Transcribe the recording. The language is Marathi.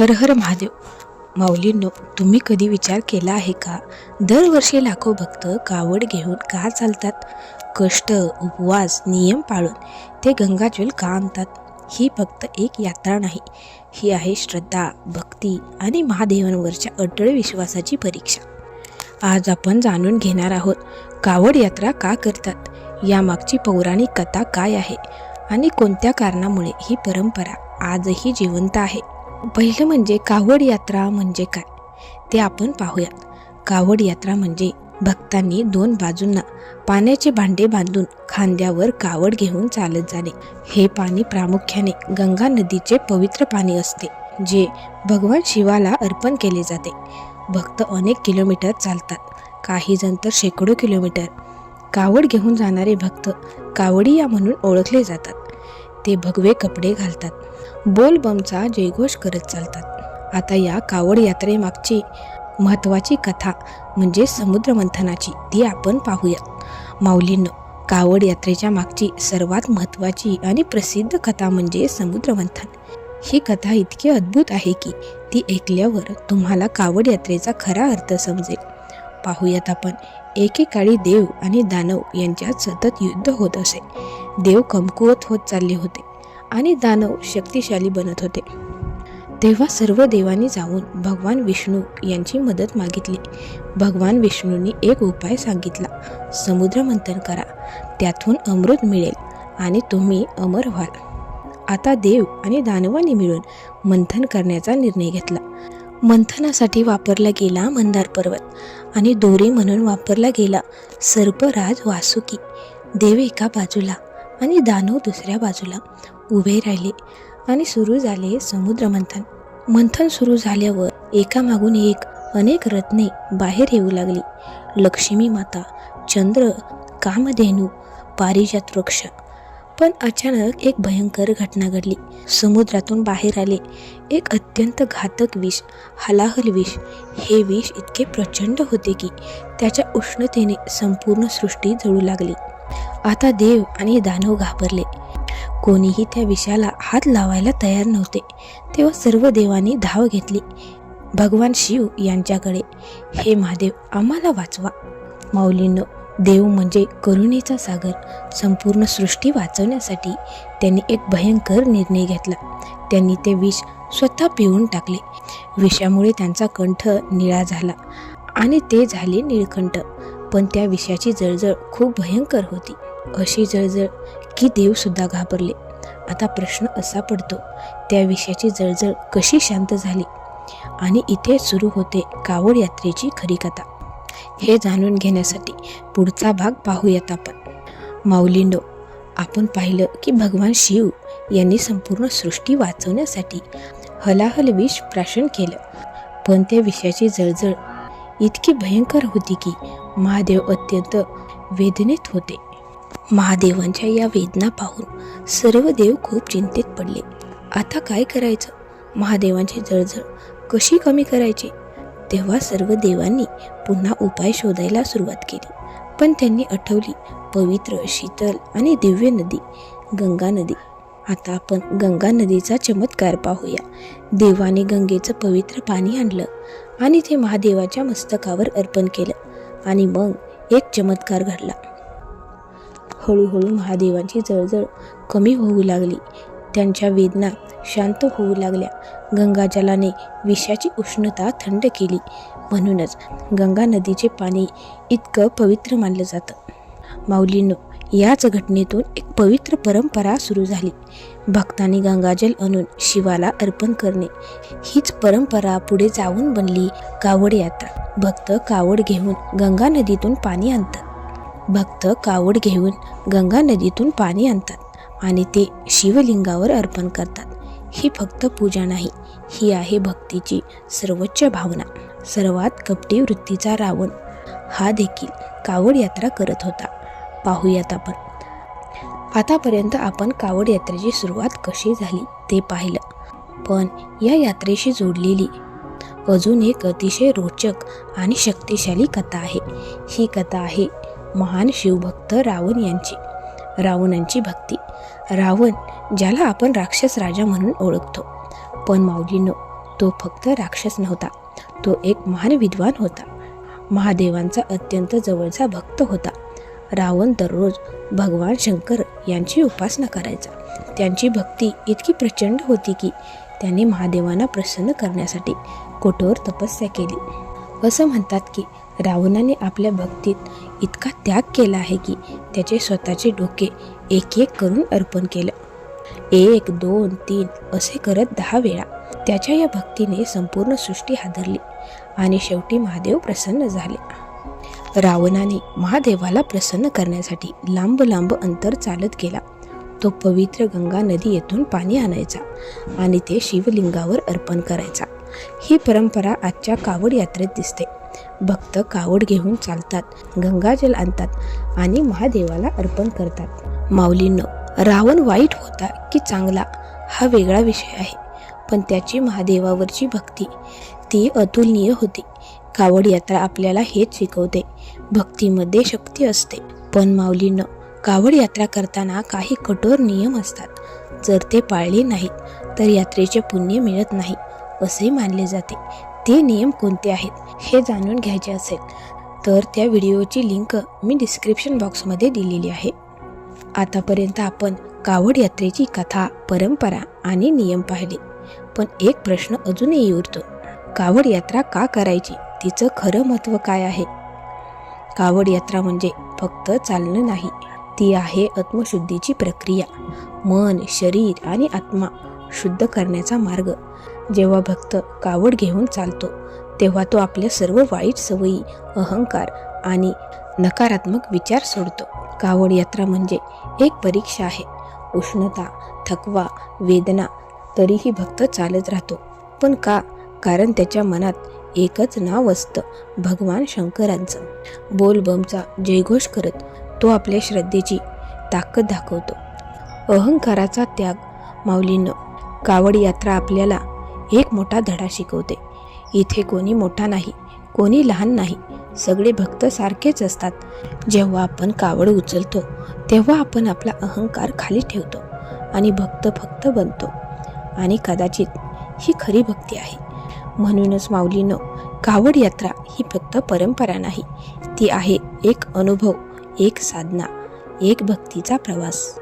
हर हर महादेव. माऊलींनो, तुम्ही कधी विचार केला आहे का, दरवर्षी लाखो भक्त कावड घेऊन का चालतात? कष्ट, उपवास, नियम पाळून ते गंगाजल का आणतात? ही फक्त एक यात्रा नाही, ही आहे श्रद्धा, भक्ती आणि महादेवांवरच्या अटळ विश्वासाची परीक्षा. आज आपण जाणून घेणार आहोत, कावड यात्रा का करतात, यामागची पौराणिक कथा काय आहे आणि कोणत्या कारणामुळे ही परंपरा आजही जिवंत आहे. पहिलं म्हणजे कावड यात्रा म्हणजे काय ते आपण पाहूयात. कावड यात्रा म्हणजे भक्तांनी दोन बाजूंना पाण्याचे भांडे बांधून खांद्यावर कावड घेऊन चालत जाणे. हे पाणी प्रामुख्याने गंगा नदीचे पवित्र पाणी असते, जे भगवान शिवाला अर्पण केले जाते. भक्त अनेक किलोमीटर चालतात, काही जण तर शेकडो किलोमीटर. कावड घेऊन जाणारे भक्त कावडिया म्हणून ओळखले जातात. ते भगवे कपडे घालतात, बोलबमचा जयघोष करत चालतात. आता या कावड यात्रेमागची महत्त्वाची कथा म्हणजे समुद्र मंथनाची, ती आपण पाहूया. माऊलींनो, कावड यात्रेच्या मागची सर्वात महत्त्वाची आणि प्रसिद्ध कथा म्हणजे समुद्र मंथन. ही कथा इतकी अद्भुत आहे की ती ऐकल्यावर तुम्हाला कावड यात्रेचा खरा अर्थ समजेल. पाहूयात आपण. एकेकाळी देव आणि दानव यांच्यात सतत युद्ध होत असे. देव कमकुवत होत चालले होते आणि दानव शक्तिशाली बनत होते. तेव्हा सर्व देवांनी जाऊन भगवान विष्णू यांची मदत मागितली. भगवान विष्णूंनी एक उपाय सांगितला, समुद्र मंथन करा, त्यातून अमृत मिळेल आणि तुम्ही अमर व्हाल. आता देव आणि दानवांनी मिळून मंथन करण्याचा निर्णय घेतला. मंथनासाठी वापरला गेला मंदार पर्वत आणि दोरी म्हणून वापरला गेला सर्पराज वासुकी. देव एका बाजूला आणि दानव दुसऱ्या बाजूला उभे राहिले आणि सुरू झाले समुद्र मंथन. मंथन सुरू झाल्यावर एकामागून एक अनेक रत्ने बाहेर येऊ लागली. लक्ष्मी माता, चंद्र, कामधेनू, पारिजात वृक्ष. पण अचानक एक भयंकर घटना घडली. समुद्रातून बाहेर आले एक अत्यंत घातक विष, हलाहल विष. हे विष इतके प्रचंड होते की त्याच्या उष्णतेने संपूर्ण सृष्टी जळू लागली. आता देव आणि दानव घाबरले. कोणीही त्या विषाला हात लावायला तयार नव्हते. तेव्हा सर्व देवांनी धाव घेतली भगवान शिव यांच्याकडे. हे महादेव, आम्हाला वाचवा. माऊलींनो, देव म्हणजे करुणेचा सागर. संपूर्ण सृष्टी वाचवण्यासाठी त्यांनी एक भयंकर निर्णय घेतला. त्यांनी ते विष स्वतः पिऊन टाकले. विषामुळे त्यांचा कंठ निळा झाला आणि ते झाले निळकंठ. पण त्या विषाची जळजळ खूप भयंकर होती, अशी जळजळ की देवसुद्धा घाबरले. आता प्रश्न असा पडतो, त्या विषाची जळजळ कशी शांत झाली? आणि इथे सुरू होते कावड यात्रेची खरी कथा. हे जाणून घेण्यासाठी पुढचा भाग पाहूयात आपण. माऊलींनो, आपण पाहिलं की भगवान शिव यांनी संपूर्ण सृष्टी वाचवण्यासाठी हलाहल विष प्राशन केलं. पण त्या विषाची जळजळ इतकी भयंकर होती की महादेव अत्यंत वेदनेत होते. महादेवांच्या या वेदना पाहून सर्व देव खूप चिंतेत पडले. आता काय करायचं? महादेवांची जळजळ कशी कमी करायची? तेव्हा सर्व देवांनी पुन्हा उपाय शोधायला सुरुवात केली. पण त्यांनी आठवली पवित्र, शीतल आणि दिव्य नदी, गंगा नदी. आता आपण गंगा नदीचा चमत्कार पाहूया. देवाने गंगेचं पवित्र पाणी आणलं आणि ते महादेवाच्या मस्तकावर अर्पण केलं आणि मग एक चमत्कार घडला. हळूहळू महादेवांची जळजळ कमी होऊ लागली. त्यांच्या वेदना शांत होऊ लागल्या. गंगाजलाने विषाची उष्णता थंड केली. म्हणूनच गंगा नदीचे पाणी इतकं पवित्र मानलं जातं. माऊलींनो, याच घटनेतून एक पवित्र परंपरा सुरू झाली. भक्तांनी गंगाजल आणून शिवाला अर्पण करणे. हीच परंपरा पुढे जाऊन बनली कावड यात्रा. भक्त कावड घेऊन गंगा नदीतून पाणी आणतात. आणि ते शिवलिंगावर अर्पण करतात. ही फक्त पूजा नाही, ही आहे भक्तीची सर्वोच्च भावना. सर्वात कपटी वृत्तीचा रावण हा देखील कावड यात्रा करत होता. पाहूयात आपण. आतापर्यंत आपण कावड यात्रेची सुरुवात कशी झाली ते पाहिलं. पण या यात्रेशी जोडलेली अजून एक अतिशय रोचक आणि शक्तिशाली कथा आहे. ही कथा आहे महान शिवभक्त रावण यांची. रावणांची भक्ती. रावण, ज्याला आपण राक्षस राजा म्हणून ओळखतो. पण माऊलींनो, तो फक्त राक्षस नव्हता, तो एक महान विद्वान होता. महादेवांचा अत्यंत जवळचा भक्त होता. रावण दररोज भगवान शंकर यांची उपासना करायचा. त्यांची भक्ती इतकी प्रचंड होती की त्याने महादेवांना प्रसन्न करण्यासाठी कठोर तपस्या केली. असं म्हणतात की रावणाने आपल्या भक्तीत इतका त्याग केला आहे की त्याचे स्वतःचे डोके एक एक करून अर्पण केलं. 1, 2, 3 असे करत 10 वेळा. त्याच्या या भक्तीने संपूर्ण सृष्टी हादरली आणि शेवटी महादेव प्रसन्न झाले. रावणाने महादेवाला प्रसन्न करण्यासाठी लांब लांब अंतर चालत गेला. तो पवित्र गंगा नदी येथून पाणी आणायचा आणि ते शिवलिंगावर अर्पण करायचा. ही परंपरा आजच्या कावड यात्रेत दिसते. भक्त कावड घेऊन चालतात, गंगाजल आणतात आणि महादेवाला अर्पण करतात. माऊलींनो, रावण वाईट होता की चांगला हा वेगळा विषय आहे, पण त्याची महादेवावरची भक्ती ती अतुलनीय होती. कावड यात्रा आपल्याला हेच शिकवते, भक्तीमध्ये शक्ती असते. पण माऊलींनो, कावड यात्रा करताना काही कठोर नियम असतात. जर ते पाळले नाहीत तर यात्रेचे पुण्य मिळत नाही असे मानले जाते. ते नियम कोणते आहेत हे जाणून घ्यायचे असेल तर त्या व्हिडिओची लिंक मी डिस्क्रिप्शन बॉक्समध्ये दिलेली आहे. आतापर्यंत आपण कावड यात्रेची कथा, परंपरा आणि नियम पाहिले, पण एक प्रश्न अजूनही उरतो. कावड यात्रा का करायची? तिचं खरं महत्त्व काय आहे? कावड यात्रा म्हणजे फक्त चालणं नाही, ती आहे आत्मशुद्धीची प्रक्रिया. मन, शरीर आणि आत्मा शुद्ध करण्याचा मार्ग. जेव्हा भक्त कावड घेऊन चालतो तेव्हा तो आपल्या सर्व वाईट सवयी, अहंकार आणि नकारात्मक विचार सोडतो. कावड यात्रा म्हणजे एक परीक्षा आहे. उष्णता, थकवा, वेदना, तरीही भक्त चालत राहतो. पण का? कारण त्याच्या मनात एकच नाव असतं, भगवान शंकरांचं. बोलबमचा जयघोष करत तो आपल्या श्रद्धेची ताकद दाखवतो. अहंकाराचा त्याग. माऊलींनो, कावड यात्रा आपल्याला एक मोठा धडा शिकवते. इथे कोणी मोठा नाही, कोणी लहान नाही, सगळे भक्त सारखेच असतात. जेव्हा आपण कावड उचलतो तेव्हा आपण आपला अहंकार खाली ठेवतो आणि भक्त फक्त बनतो. आणि कदाचित ही खरी भक्ती आहे. म्हणूनच माऊलींनो, कावड यात्रा ही फक्त परंपरा नाही, ती आहे एक अनुभव, एक साधना, एक भक्तीचा प्रवास.